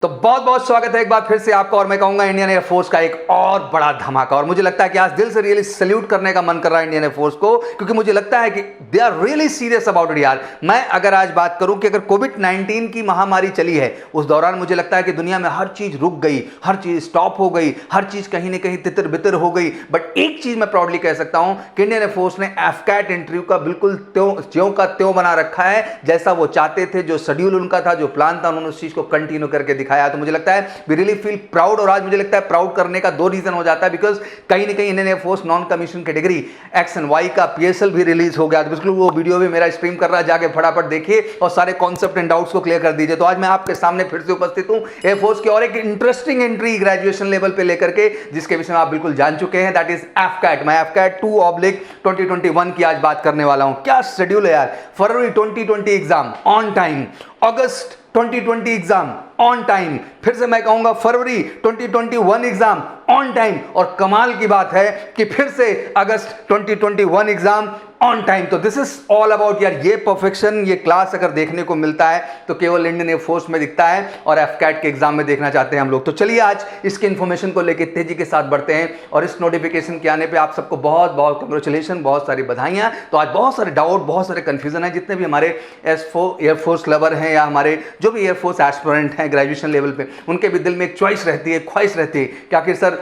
तो बहुत बहुत स्वागत है एक बार फिर से आपका। और मैं कहूंगा इंडियन एयरफोर्स का एक और बड़ा धमाका। और मुझे लगता है कि आज दिल से रियली सैल्यूट करने का मन कर रहा है इंडियन एयरफोर्स को, क्योंकि मुझे लगता है कि they are really serious about it यार। मैं अगर आज बात करूं कि अगर कोविड-19 की महामारी चली है, उस दौरान मुझे लगता है कि दुनिया में हर चीज रुक गई, हर चीज स्टॉप हो गई, हर चीज कहीं ना कहीं तितर बितर हो गई। बट एक चीज मैं प्राउडली कह सकता हूं कि इंडियन एयरफोर्स ने एफकैट इंटरव्यू का बिल्कुल त्यों का त्यों बना रखा है, जैसा वो चाहते थे। जो शेड्यूल उनका था, जो प्लान था, उन्होंने उस चीज को कंटिन्यू करके दिखाया। तो मुझे लगता है वी रियली फील प्राउड। और आज मुझे लगता है प्राउड करने का दो रीजन हो जाता है, बिकॉज कहीं ना कहीं Indian air force non commission category X and Y का पीएसएल भी रिलीज हो गया। तो बिल्कुल वो वीडियो भी मेरा स्ट्रीम कर रहा है, जाके फटाफट देखिए और सारे कॉन्सेप्ट एंड डाउट्स को क्लियर कर दीजिए। तो आज मैं आपके सामने फिर से उपस्थित हूं एयरफोर्स की और एक इंटरेस्टिंग एंट्री ग्रेजुएशन लेवल पे लेकर के, जिसके विषय में आप बिल्कुल जान चुके हैं, दैट इज एफकैट। मैं एफकैट 2/2021 की आज बात करने वाला हूं। क्या शेड्यूल है यार। फरवरी 2020 exam on time, August 2020 exam on time, फिर से मैं कहूंगा फरवरी 2021 एग्जाम ऑन टाइम, और कमाल की बात है कि फिर से अगस्त 2021 एग्जाम ऑन टाइम। तो दिस इज ऑल अबाउट यार, ये परफेक्शन, ये क्लास अगर देखने को मिलता है तो केवल इंडियन एयरफोर्स में दिखता है, और एफकैट के एग्जाम में देखना चाहते हैं हम लोग। तो चलिए आज इसके इन्फॉर्मेशन को लेकर तेजी के साथ बढ़ते हैं, और इस नोटिफिकेशन के आने पे आप सबको बहुत बहुत कंग्रेचुलेशन, बहुत सारी बधाइयां। तो आज बहुत सारे डाउट, बहुत सारे कंफ्यूजन है, जितने भी हमारे एयरफोर्स लवर हैं या हमारे जो भी एयरफोर्स एस्पिरेंट हैं ग्रेजुएशन लेवल पे, उनके भी दिल में एक चॉइस रहती है, ख्वाहिश रहती है कि आखिर सर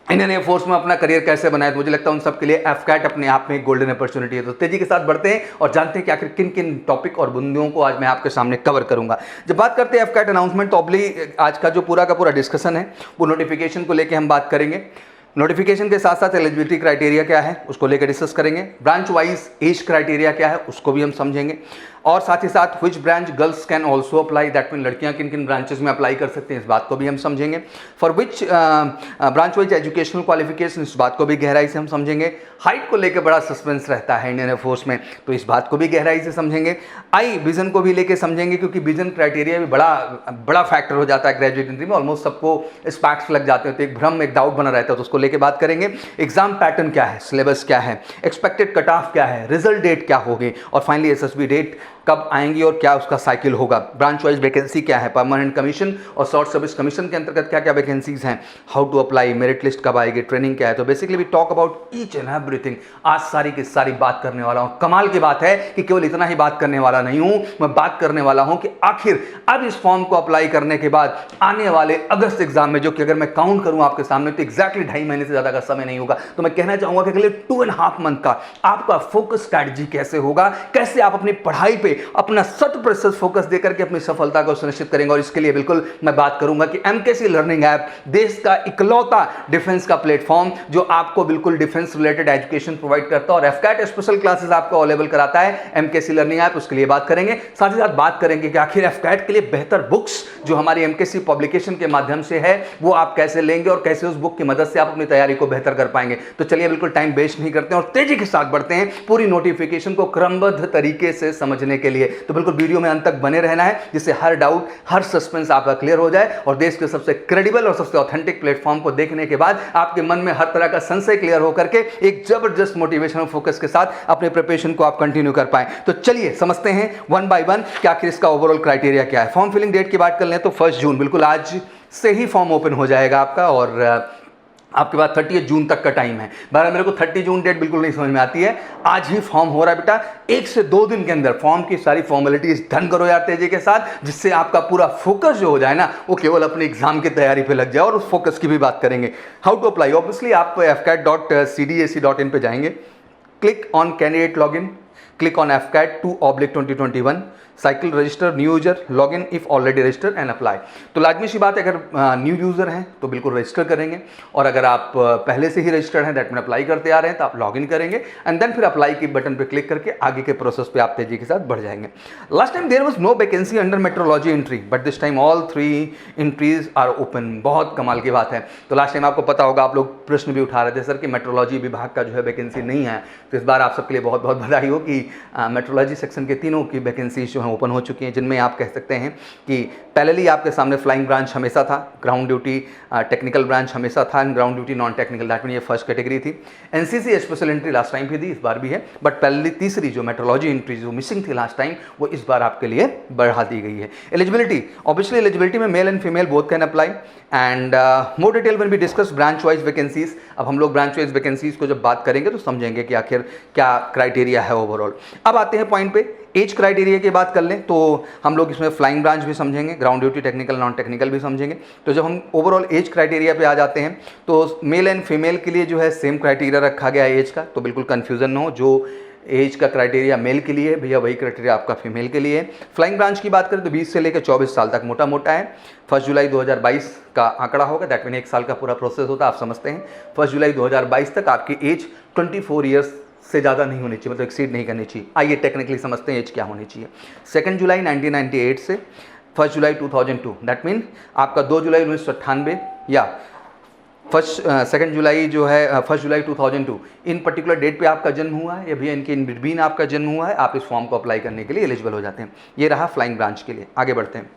इंडियन एयरफोर्स में अपना करियर कैसे बनाए। तो मुझे लगता है उन सब के लिए एफकैट अपने आप में एक गोल्डन अपॉर्चुनिटी है। तो तेजी के साथ बढ़ते हैं और जानते हैं कि आखिर किन किन टॉपिक और बिंदुओं को आज मैं आपके सामने कवर करूंगा। जब बात करते हैं एफकैट अनाउंसमेंट, तो आज का जो पूरा का पूरा डिस्कशन है वो नोटिफिकेशन को लेकर हम बात करेंगे। नोटिफिकेशन के साथ साथ एलिजिबिलिटी क्राइटेरिया क्या है उसको लेकर डिस्कस करेंगे। ब्रांच वाइज एज क्राइटेरिया क्या है उसको भी हम समझेंगे, और साथ ही साथ which branch girls can also apply, that mean लड़कियां किन किन ब्रांचेस में अप्लाई कर सकते हैं, इस बात को भी हम समझेंगे। For which branch wise educational qualification, इस बात को भी गहराई से हम समझेंगे। हाइट को लेकर बड़ा सस्पेंस रहता है इंडियन एयरफोर्स में, तो इस बात को भी गहराई से समझेंगे। आई विजन को भी लेकर समझेंगे, क्योंकि विजन क्राइटेरिया भी बड़ा फैक्टर हो जाता है ग्रेजुएट एंट्री में। ऑलमोस्ट सबको स्पैक्स लग जाते हैं, तो एक भ्रम, एक डाउट बना रहता है, तो उसको लेकर बात करेंगे। एग्जाम पैटर्न क्या है, सिलेबस क्या है, एक्सपेक्टेड कट ऑफ क्या है, रिजल्ट डेट क्या होगी, और फाइनली एसएसबी डेट कब आएंगी और क्या उसका साइकिल होगा। ब्रांच वाइज वैकेंसी क्या है, परमानेंट कमीशन और शॉर्ट सर्विस कमीशन के अंतर्गत क्या क्या वैकेंसीज हैं, how to apply, merit list कब आएगी, ट्रेनिंग क्या है। तो basically we talk about each and everything. आज सारी की सारी बात करने वाला हूं। कमाल की बात है कि केवल इतना ही बात करने वाला नहीं हूं, मैं बात करने वाला हूं कि आखिर अब इस फॉर्म को अप्लाई करने के बाद आने वाले अगस्त एग्जाम में, जो कि अगर मैं काउंट करूं आपके सामने तो एग्जैक्टली 2.5 महीने से ज्यादा का समय नहीं होगा, तो मैं कहना चाहूंगा कि अगले 2.5 मंथ का आपका फोकस स्ट्रैटेजी कैसे होगा, कैसे आप अपनी पढ़ाई पे अपना 100% फोकस देकर के अपनी सफलता को सुनिश्चित करेंगे। और इसके लिए बिल्कुल मैं बात करूंगा कि एमकेसी लर्निंग ऐप देश का इकलौता डिफेंस का प्लेटफॉर्म जो आपको बिल्कुल डिफेंस रिलेटेड एजुकेशन प्रोवाइड करता है, और एफकैट स्पेशल क्लासेस आपको अवेलेबल कराता है एमकेसी लर्निंग ऐप, उसके लिए बात करेंगे। साथ ही साथ बात करेंगे कि आखिर एफकैट के लिए बेहतर बुक्स जो हमारी एमकेसी पब्लिकेशन के माध्यम से है वो आप कैसे लेंगे, और कैसे उस बुक की मदद से आप अपनी तैयारी को बेहतर कर पाएंगे। तो चलिए बिल्कुल टाइम वेस्ट नहीं करते हैं और तेजी के साथ बढ़ते हैं पूरी नोटिफिकेशन को क्रमबद्ध तरीके से समझने के लिए। तो बिल्कुल वीडियो में अंत तक बने रहना है, जिससे हर डाउट, हर सस्पेंस आपका क्लियर हो जाए, और देश के सबसे क्रेडिबल और सबसे ऑथेंटिक प्लेटफॉर्म को देखने के बाद आपके मन में हर तरह का संशय क्लियर होकर के एक जबरदस्त मोटिवेशनल फोकस के साथ अपने प्रिपरेशन को आप कंटिन्यू कर पाएं। तो चलिए समझते हैं वन बाय वन कि आखिर इसका ओवरऑल क्राइटेरिया क्या है। फॉर्म फिलिंग डेट की बात कर लें तो 1 जून, बिल्कुल आज से ही फॉर्म ओपन हो जाएगा आपका, और आपके पास 30 जून तक का टाइम है। बहरहाल मेरे को 30 जून डेट बिल्कुल नहीं समझ में आती है, आज ही फॉर्म हो रहा है बेटा। 1 से 2 दिन के अंदर फॉर्म की सारी फॉर्मेलिटीज डन करो यार तेजी के साथ, जिससे आपका पूरा फोकस जो हो जाए ना वो केवल अपने एग्जाम की तैयारी पे लग जाए। और उस फोकस की भी बात करेंगे। हाउ टू अप्लाई, ऑब्वियसली आप fcat.cdac.in पे जाएंगे, click on candidate login, click on AFCAT 2/2021 cycle register new user login if already register and apply. तो लाजमी सी बात है, अगर न्यू यूजर हैं तो बिल्कुल रजिस्टर करेंगे, और अगर आप पहले से ही रजिस्टर्ड हैं, दैट मीन अप्लाई करते आ रहे हैं, तो आप लॉगिन करेंगे एंड देन फिर अप्लाई की बटन पे क्लिक करके आगे के प्रोसेस पे आप तेजी के साथ बढ़ जाएंगे। Last time there was no vacancy under metrology entry, but this time all 3 entries are open. बहुत कमाल की बात है। तो लास्ट टाइम आपको पता होगा, आप लोग प्रश्न भी उठा रहे थे सर कि मेट्रोलॉजी विभाग का जो है वैकेंसी नहीं है, तो इस बार आप सबके लिए बहुत बहुत बधाई हो कि मेट्रोलॉजी सेक्शन के तीनों की वैकेंसी जो हैं ओपन हो चुकी हैं, जिनमें आप कह सकते हैं कि पैरेलली आपके सामने फ्लाइंग ब्रांच हमेशा था, ग्राउंड ड्यूटी टेक्निकल ब्रांच हमेशा था, and ground duty non technical, that mean ये फर्स्ट कैटेगरी थी। NCC special entry last time भी थी, इस बार भी है, बट पैरेलली तीसरी जो मेट्रोलॉजी एंट्री जो मिसिंग थी लास्ट टाइम, वो इस बार आपके लिए बढ़ा दी गई है। एलिजिबिलिटी, ऑब्वियसली एलिजिबिलिटी में mail and female both can apply, and more detail will be discuss branch wise vacancies. अब हम लोग ब्रांच वाइज वैकेंसीज को जब बात करेंगे तो समझेंगे कि आखिर क्या क्राइटेरिया है ओवरऑल। अब आते हैं पॉइंट पे, एज क्राइटेरिया की बात कर लें तो हम लोग इसमें फ्लाइंग ब्रांच भी समझेंगे, ground duty technical non technical भी समझेंगे। तो जब हम ओवरऑल एज क्राइटेरिया पे आ जाते हैं तो मेल एंड फीमेल के लिए जो है सेम क्राइटेरिया रखा गया है एज का, तो बिल्कुल कन्फ्यूजन न हो, जो एज का क्राइटेरिया मेल के लिए है भैया वही क्राइटेरिया आपका फीमेल के लिए है। फ्लाइंग ब्रांच की बात करें तो 20 से लेकर 24 साल तक मोटा मोटा है। 1 जुलाई 2022 का आंकड़ा होगा, दैट मीन 1 साल का पूरा प्रोसेस होता है, आप समझते हैं। 1 जुलाई 2022 तक आपकी एज 24 ईयर्स से ज़्यादा नहीं होनी चाहिए, मतलब एक्सीड नहीं करनी चाहिए। आइए टेक्निकली समझते हैं एज क्या होनी चाहिए। 2 जुलाई 1998 से 1 जुलाई 2002, दैट मीन आपका 2 जुलाई 1998 या 2 जुलाई जो है 1 जुलाई 2002, इन पर्टिकुलर डेट पे आपका जन्म हुआ है या भैया इनके इन बिटवीन आपका जन्म हुआ है, आप इस फॉर्म को अप्लाई करने के लिए एलिजिबल हो जाते हैं। ये रहा फ्लाइंग ब्रांच के लिए। आगे बढ़ते हैं,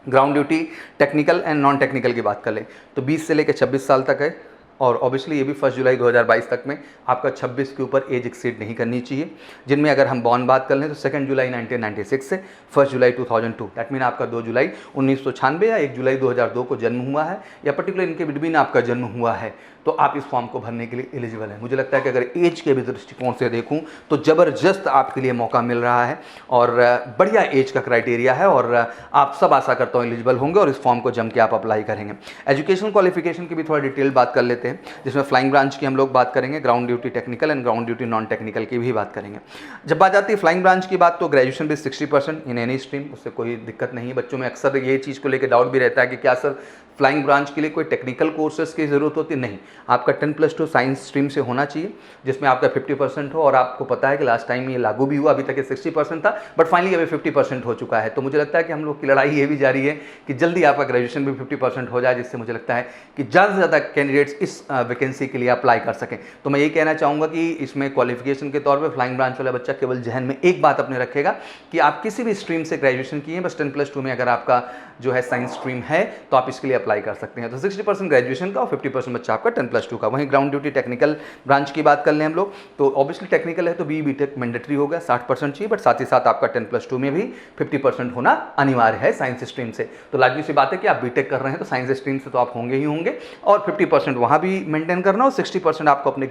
ground duty technical and non technical की बात कर लें तो 20 से लेकर 26 साल तक है, और ऑब्वियसली ये भी 1 जुलाई 2022 तक में आपका 26 के ऊपर एज एक्सीड नहीं करनी चाहिए। जिनमें अगर हम बॉर्न बात कर लें तो 2 जुलाई 1996 से 1 जुलाई 2002, दैट मीन आपका 2 जुलाई 1996 या 1 जुलाई 2002 को जन्म हुआ है या पर्टिकुलर इनके बिटवीन आपका जन्म हुआ है, तो आप इस फॉर्म को भरने के लिए एलिजिबल हैं। मुझे लगता है कि अगर एज के भी दृष्टिकोण से देखूं तो ज़बरदस्त आपके लिए मौका मिल रहा है और बढ़िया एज का क्राइटेरिया है, और आप सब आशा करता हूँ एलिजिबल होंगे और इस फॉर्म को जम के आप अप्लाई करेंगे। एजुकेशनल क्वालिफिकेशन की भी थोड़ा डिटेल बात कर लेते हैं, जिसमें फ्लाइंग ब्रांच की हम लोग बात करेंगे, ground duty technical and ground duty non technical की भी बात करेंगे। जब बात आती है फ्लाइंग ब्रांच की बात तो ग्रेजुएशन भी 60% इन एनी स्ट्रीम, उससे कोई दिक्कत नहीं है। बच्चों में अक्सर ये चीज़ को लेकर डाउट भी रहता है कि क्या सर फ्लाइंग ब्रांच के लिए कोई टेक्निकल कोर्सेज की ज़रूरत होती है? नहीं, आपका 10+2 साइंस स्ट्रीम से होना चाहिए, जिसमें आपका 50% हो, और आपको पता है कि लास्ट टाइम ये लागू भी हुआ, अभी तक ये 60% था, बट फाइनली अभी 50% हो चुका है। तो मुझे लगता है कि हम लोग की लड़ाई ये भी जारी है कि जल्दी आपका ग्रेजुएशन भी 50% हो जाए, जिससे मुझे लगता है कि ज़्यादा से ज़्यादा कैंडिडेट्स इस वैकेंसी के लिए अप्लाई कर सकें। तो मैं ये कहना चाहूँगा कि इसमें क्वालिफिकेशन के तौर पर फ्लाइंग ब्रांच वाला बच्चा केवल जहन में एक बात अपने रखेगा कि आप किसी भी स्ट्रीम से ग्रेजुएशन किए, बस 10+2 में अगर आपका जो है साइंस स्ट्रीम है तो आप इसके लिए अप्लाई कर सकते हैं। तो 60% ग्रेजुएशन का और 50% बच्चा आपका 10+2 का। वहीं ग्राउंड ड्यूटी टेक्निकल ब्रांच की बात कर लें हम लोग तो ऑब्वियसली टेक्निकल है तो बीटेक मैंडेटरी हो गया, 60% चाहिए, बट साथ ही साथ आपका 10+2 में भी 50% होना अनिवार्य है साइंस स्ट्रीम से। तो लाजमी सी बात है कि आप बीटेक कर रहे हैं तो साइंस स्ट्रीम से तो आप होंगे ही होंगे, और 50% वहाँ भी मेंटेन करना और 60% आपको अपने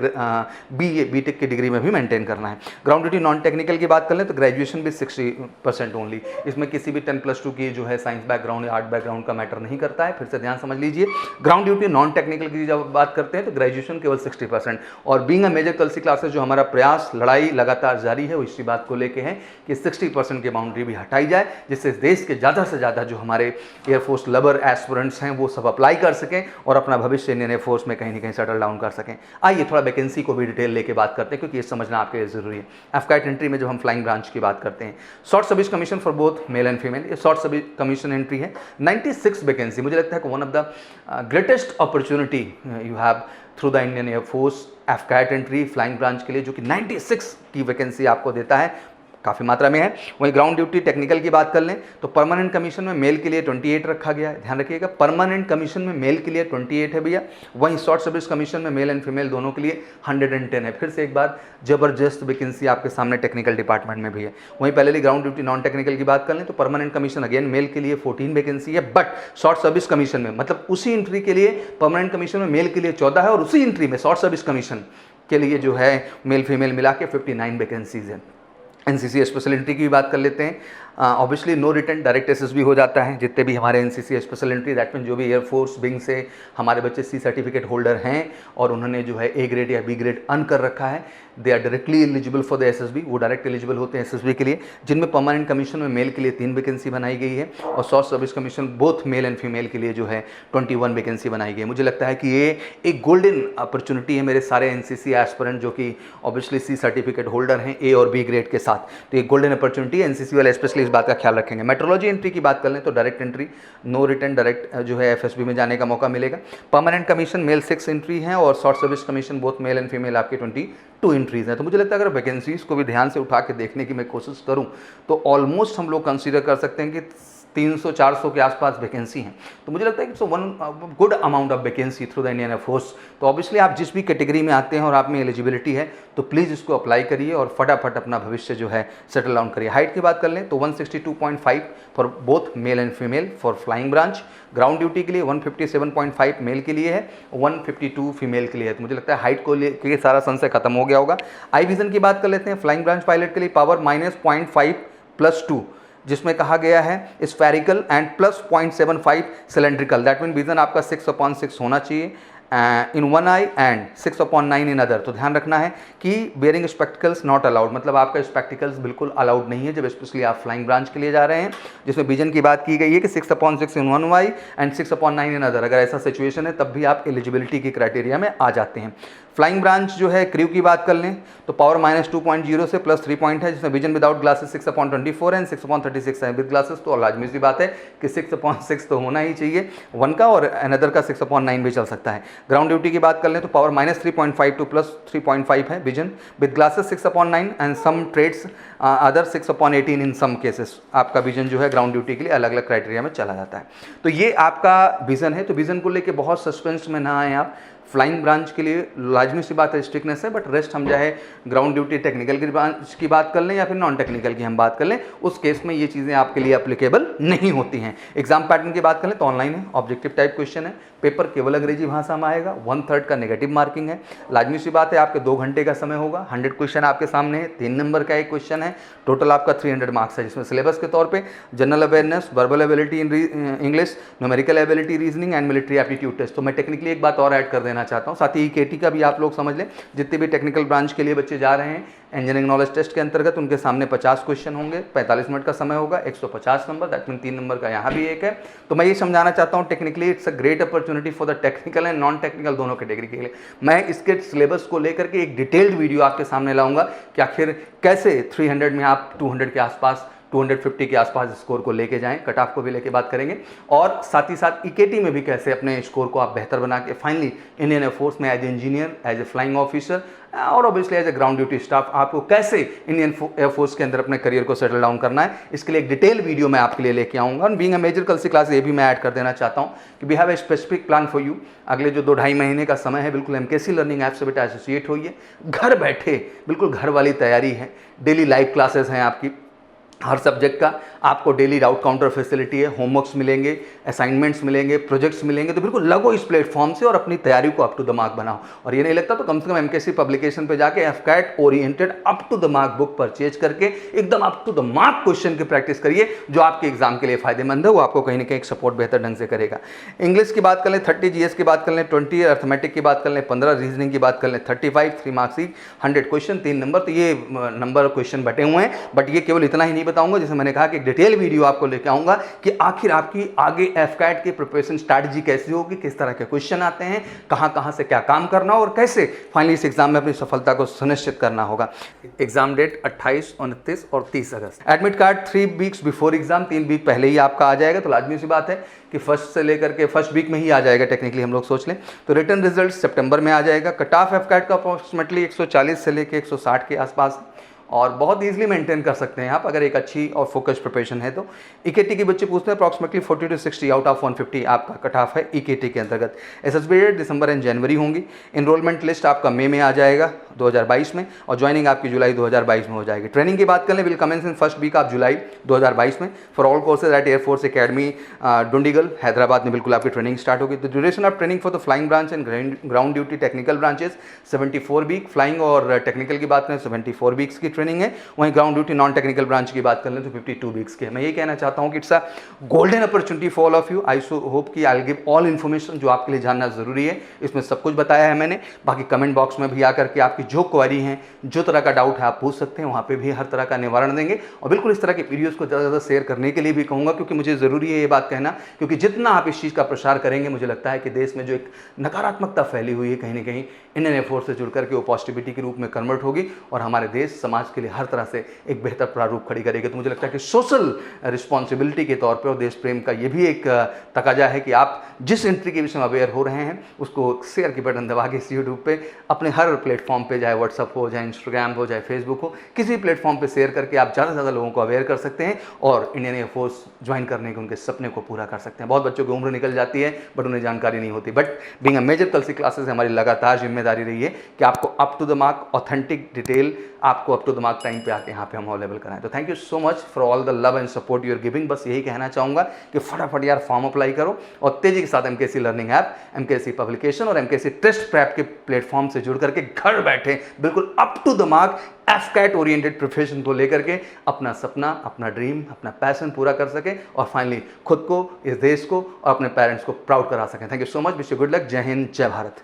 बीटेक की डिग्री में भी मेंटेन करना है। ग्राउंड ड्यूटी नॉन टेक्निकल की बात कर लें तो ग्रेजुएशन भी 60% ओनली, इसमें किसी भी 10+2 की जो है साइंस बैकग्राउंड या आर्ट बैकग्राउंड का मैटर नहीं करता है। फिर से ध्यान समझ लीजिए, ग्राउंड ड्यूटी नॉन टेक्निकल की जब बात करते हैं तो ग्रेजुएशन केवल 60%, और being a major Kalsi classes जो हमारा प्रयास लड़ाई लगातार जारी है वो इसी बात को लेके है कि 60% की बाउंड्री भी हटाई जाए, जिससे देश के ज़्यादा से ज़्यादा जो हमारे एयरफोर्स लवर एस्पिरेंट्स हैं वो सब अप्लाई कर सकें और अपना भविष्य इंडियन एयरफोर्स में कहीं ना कहीं सेटल डाउन कर सकें। आइए थोड़ा वैकेंसी को भी डिटेल लेके बात करते हैं, क्योंकि ये समझना आपके लिए जरूरी है। एफकाइट एंट्री में जब हम फ्लाइंग ब्रांच की बात करते हैं, short service commission for both male and female, ये शॉर्ट सर्विस कमीशन एंट्री है। 96 वैकेंसी, मुझे लगता है कि one of the greatest opportunity you have through the Indian air force AFCAT entry flying branch के लिए, जो कि 96 की वैकेंसी आपको देता है, काफ़ी मात्रा में है। वहीं ग्राउंड ड्यूटी टेक्निकल की बात कर लें तो परमानेंट कमीशन में मेल के लिए 28 रखा गया है, ध्यान रखिएगा, परमानेंट कमीशन में मेल के लिए 28 है भैया। वहीं शॉर्ट सर्विस कमीशन में मेल एंड फीमेल दोनों के लिए 110 है। फिर से एक बार जबरदस्त वैकेंसी आपके सामने टेक्निकल डिपार्टमेंट में भी है। वहीं पहले ग्राउंड ड्यूटी नॉन टेक्निकल की बात कर लें तो परमानेंट कमीशन अगेन मेल के लिए 14 वैकेंसी है, बट शॉर्ट सर्विस कमीशन में मतलब उसी एंट्री के लिए परमानेंट कमीशन में मेल के लिए 14 है, और उसी एंट्री में शॉर्ट सर्विस कमीशन के लिए जो है मेल फीमेल मिला के 59 वैकेंसीज है। एनसीसी स्पेशल एंट्री की भी बात कर लेते हैं। Obviously no return direct SSB हो जाता है जितने भी हमारे NCC special entry, that mean जो भी एयरफोर्स विंग से हमारे बच्चे सी सर्टिफिकेट होल्डर हैं और उन्होंने जो है ए ग्रेड या बी ग्रेड अर्न कर रखा है, they are directly eligible for the SSB, वो डायरेक्ट एलिजिबल होते हैं एसएसबी के लिए, जिनमें परमानेंट कमीशन में मेल के लिए 3 वैकेंसी बनाई गई है और short service commission both male and female के लिए जो है 21 वैकेंसी बनाई गई है। मुझे लगता है कि ये एक गोल्डन अपॉर्चुनिटी है मेरे सारे एनसीसी एस्पिरेंट जो कि ऑब्वियसली सी सर्टिफिकेट होल्डर हैं ए और बी ग्रेड के साथ, तो ये गोल्डन अपॉर्चुनिटी है। एनसीसी वाले स्पेशली इस बात का ख्याल रखेंगे। मेट्रोलॉजी एंट्री की बात कर लें तो direct entry, no return, direct जो है एफएसबी में जाने का मौका मिलेगा। परमानेंट कमीशन मेल 6 एंट्री हैं और short service commission both male and female आपके 22 एंट्रीज हैं। तो मुझे लगता है अगर वैकेंसीज को भी ध्यान से उठा के देखने की मैं कोशिश करूं तो ऑलमोस्ट हम लोग कंसीडर कर सकते हैं कि 300-400 के आसपास वैकेंसी हैं। तो मुझे लगता है कि one good amount of vacancy through the Indian air force. तो ऑब्वियसली आप जिस भी कैटेगरी में आते हैं और आप में एलिजिबिलिटी है तो प्लीज़ इसको अप्लाई करिए और फटाफट अपना भविष्य जो है सेटल डाउन करिए। हाइट की बात कर लें तो 162.5 for both male and female for flying branch. Ground duty के लिए 157.5 मेल के लिए है, 152 फीमेल के लिए है। तो मुझे लगता है हाइट को लेकर सारा संशय खत्म हो गया होगा। आई विजन की बात कर लेते हैं। फ्लाइंग ब्रांच पायलट के लिए पावर -0.5 +2, जिसमें कहा गया है spherical and +0.75 cylindrical. That mean vision आपका 6/6 होना चाहिए in one I and 6/9 in other. तो ध्यान रखना है कि वेयरिंग स्पेक्टिकल्स नॉट अलाउड, मतलब आपका स्पेक्टिकल्स बिल्कुल अलाउड नहीं है जब स्पेशली आप फ्लाइंग ब्रांच के लिए जा रहे हैं, जिसमें विजन की बात की गई है कि 6/6 in one I and 6/9 in other. अगर ऐसा सिचुएशन है तब भी आप एलिजिबिलिटी की क्राइटेरिया में आ जाते हैं। फ्लाइंग ब्रांच जो है क्रू की बात कर लें तो पावर -2.0 से +3 पॉइंट है, जिसमें विजन विदाउट ग्लासेस 6/24 एंड 6/36 है। विद ग्लासेस तो लाजमी सी बात है कि 6/6 तो होना ही चाहिए वन का, और अनदर का 6/9 भी चल सकता है। ग्राउंड ड्यूटी की बात कर लें तो पावर -3.5 टू +3.5 है vision with glasses 6/9 and some trades other 6/18 in some cases. आपका विजन जो है ग्राउंड ड्यूटी के लिए अलग अलग क्राइटेरिया में चला जाता है। तो ये आपका विजन है। तो विजन को लेकर बहुत सस्पेंस में ना आए आप। फ्लाइंग ब्रांच के लिए लाजमी सी बात है स्ट्रिक्टनेस है, बट रेस्ट हम चाहे ग्राउंड ड्यूटी टेक्निकल की ब्रांच की बात कर लें या फिर नॉन टेक्निकल की हम बात कर लें, उस केस में ये चीज़ें आपके लिए एप्लीकेबल नहीं होती हैं। एग्जाम पैटर्न की बात कर लें तो ऑनलाइन है, ऑब्जेक्टिव टाइप क्वेश्चन है, पेपर केवल अंग्रेजी भाषा में आएगा, 1/3 का नेगेटिव मार्किंग है। लाजमी सी बात है आपके 2 घंटे का समय होगा, 100 क्वेश्चन आपके सामने है, 3 नंबर का एक क्वेश्चन है, टोटल आपका 300 मार्क्स है, जिसमें सिलेबस के तौर पे general awareness, verbal ability in English, numerical ability, reasoning and military aptitude test. तो मैं टेक्निकली एक बात और ऐड कर देना चाहता हूँ, साथ ही केटी का भी आप लोग समझ लें। जितने भी टेक्निकल ब्रांच के लिए बच्चे जा रहे हैं इंजीनियरिंग नॉलेज टेस्ट के अंतर्गत, उनके सामने 50 क्वेश्चन होंगे, 45 मिनट का समय होगा, 150 नंबर, दैट मीन 3 नंबर का यहाँ भी एक है। तो मैं ये समझाना चाहता हूँ technically it's a great opportunity for the technical and non technical दोनों कैटेगरी के लिए। मैं इसके सिलेबस को लेकर के एक डिटेल्ड वीडियो आपके सामने लाऊंगा कि आखिर कैसे 300 में आप 200 के आसपास, 250 के आसपास स्कोर को लेके जाएं, कट ऑफ को भी लेके बात करेंगे, और साथ ही साथ ईकेटी में भी कैसे अपने स्कोर को आप बेहतर बना के फाइनली इंडियन एयरफोर्स में as a engineer, as a flying officer और obviously as a ground duty staff आपको कैसे इंडियन एयरफोर्स के अंदर अपने करियर को सेटल डाउन करना है, इसके लिए एक डिटेल वीडियो मैं आपके लिए लेके आऊँगा। और बीइंग अ मेजर कल से क्लास ये भी मैं ऐड कर देना चाहता हूँ कि we have a specific plan for you. अगले जो 2-2.5 महीने का समय है, बिल्कुल एमकेसी लर्निंग ऐप से बेटा एसोसिएट होइए, घर बैठे बिल्कुल घर वाली तैयारी है, डेली लाइव क्लासेस हैं आपकी हर सब्जेक्ट का, आपको डेली डाउट काउंटर फैसिलिटी है, होमवर्क्स मिलेंगे, असाइनमेंट्स मिलेंगे, प्रोजेक्ट्स मिलेंगे। तो बिल्कुल लगो इस प्लेटफॉर्म से और अपनी तैयारी को अप टू द मार्क बनाओ। और ये नहीं लगता तो कम से कम एमकेसी पब्लिकेशन पे जाके AFCAT oriented up to the mark book purchase करके एकदम up to the mark question की प्रैक्टिस करिए, जो आपके एग्जाम के लिए फायदेमंद है, वो आपको कहीं ना कहीं सपोर्ट बेहतर ढंग से करेगा। इंग्लिश की बात कर लें 30, जीएस की बात कर लें 20, अर्थमेटिक की बात कर लें 15, रीजनिंग की बात कर लें 35, 3 मार्क्स ईच, 100 क्वेश्चन 3 नंबर। तो ये नंबर क्वेश्चन बटे हुए हैं, बट ये केवल इतना ही नहीं बताऊंगा, जैसे मैंने कहा कि डिटेल वीडियो आपको लेके आऊंगा कि आखिर आपकी आगे एफकैट की प्रिपरेशन स्ट्रैटेजी कैसी होगी, किस तरह के क्वेश्चन आते हैं, कहां से क्या काम करना और कैसे फाइनली इस एग्जाम में अपनी सफलता को सुनिश्चित करना होगा। एग्जाम डेट 28, 29 और 30 अगस्त। Admit card 3 weeks before exam, 3 week पहले ही आपका आ जाएगा। तो लाजमी सी बात है कि फर्स्ट से लेकर के फर्स्ट वीक में ही आ जाएगा, टेक्निकली हम लोग सोच लें। तो रिटर्न रिजल्ट सितंबर में आ जाएगा। कट ऑफ एफकैट का अप्रोक्सीमेटली 140 से लेकर 160 के आसपास, और बहुत इजीली मेंटेन कर सकते हैं आप अगर एक अच्छी और फोकस्ड प्रिपरेशन है तो। ईकेटी के बच्चे पूछते हैं अप्रॉक्सीमेटली 40 to 60 आउट ऑफ 150 आपका कट ऑफ है ईकेटी के अंतर्गत। एसएसबी डेट दिसंबर एंड जनवरी होंगी। इनरोलमेंट लिस्ट आपका मई में आ जाएगा 2022 में, और ज्वाइनिंग आपकी जुलाई 2022 में हो जाएगी। ट्रेनिंग की बात कर लें will commence in first week of जुलाई 2022 में for all courses at air force academy Dundigal Hyderabad में बिल्कुल आपकी ट्रेनिंग स्टार्ट होगी। तो duration of training for the flying branch and ground duty technical branches 74 week, flying और टेक्निकल की बात करें 74 वीक्स की ट्रेनिंग है। वहीं ground duty non technical branch की बात कर लें तो 52 वीक्स के। मैं ये कहना चाहता हूं कि it's a golden opportunity for all of you. I so hope कि I will give all information जो आपके लिए जानना जरूरी है। इसमें सब कुछ बताया है मैंने। बाकी कमेंट बॉक्स में भी आकर के आपकी जो क्वेरी है, जो तरह का डाउट है आप पूछ सकते हैं, वहाँ पे भी हर तरह का निवारण देंगे। और बिल्कुल इस तरह के वीडियोस को ज़्यादा से ज़्यादा शेयर करने के लिए भी कहूँगा, क्योंकि मुझे ज़रूरी है ये बात कहना, क्योंकि जितना आप इस चीज़ का प्रसार करेंगे, मुझे लगता है कि देश में जो एक नकारात्मकता फैली हुई है कहीं ना कहीं इंडियन एयरफोर्स से जुड़ करके वो पॉजिटिविटी के रूप में कन्वर्ट होगी और हमारे देश समाज समाज के लिए हर तरह से एक बेहतर प्रारूप खड़ी करेगी। तो मुझे लगता है कि सोशल रिस्पॉन्सिबिलिटी के तौर पे और देश प्रेम का ये भी एक तकाजा है कि आप जिस एंट्री के विषय में अवेयर हो रहे हैं उसको शेयर की बटन दबा के इस यूट्यूब पे अपने हर प्लेटफॉर्म पे, चाहे व्हाट्सअप हो, चाहे इंस्टाग्राम हो, चाहे फेसबुक हो, किसी प्लेटफॉर्म पे शेयर करके आप ज़्यादा से ज़्यादा लोगों को अवेयर कर सकते हैं और इंडियन एयरफोर्स ज्वाइन करने के उनके सपने को पूरा कर सकते हैं। बहुत बच्चों की उम्र निकल जाती है बट उन्हें जानकारी नहीं होती। बट बीइंग अ मेजर कल सी क्लासेस हमारी लगातार जिम्मेदारी रही है कि आपको up to the mark authentic detail आपको up to the mark time पे आके यहाँ पे हम अवेलेबल कराएं। तो thank you so much for all the love and support you are giving. बस यही कहना चाहूँगा कि फटाफट यार फॉर्म अप्लाई करो और तेजी के साथ MKSC learning app, MKSC publication और एमकेएससी टेस्ट प्रैप के प्लेटफॉर्म से जुड़ करके घर बैठे बिल्कुल up to the mark AFCAT oriented profession को लेकर के अपना सपना, अपना ड्रीम, अपना पैशन पूरा कर सके और फाइनली खुद को, इस देश को और अपने पेरेंट्स को प्राउड करा सकें। Thank you so much. Wish you good luck. जय हिंद, जय भारत।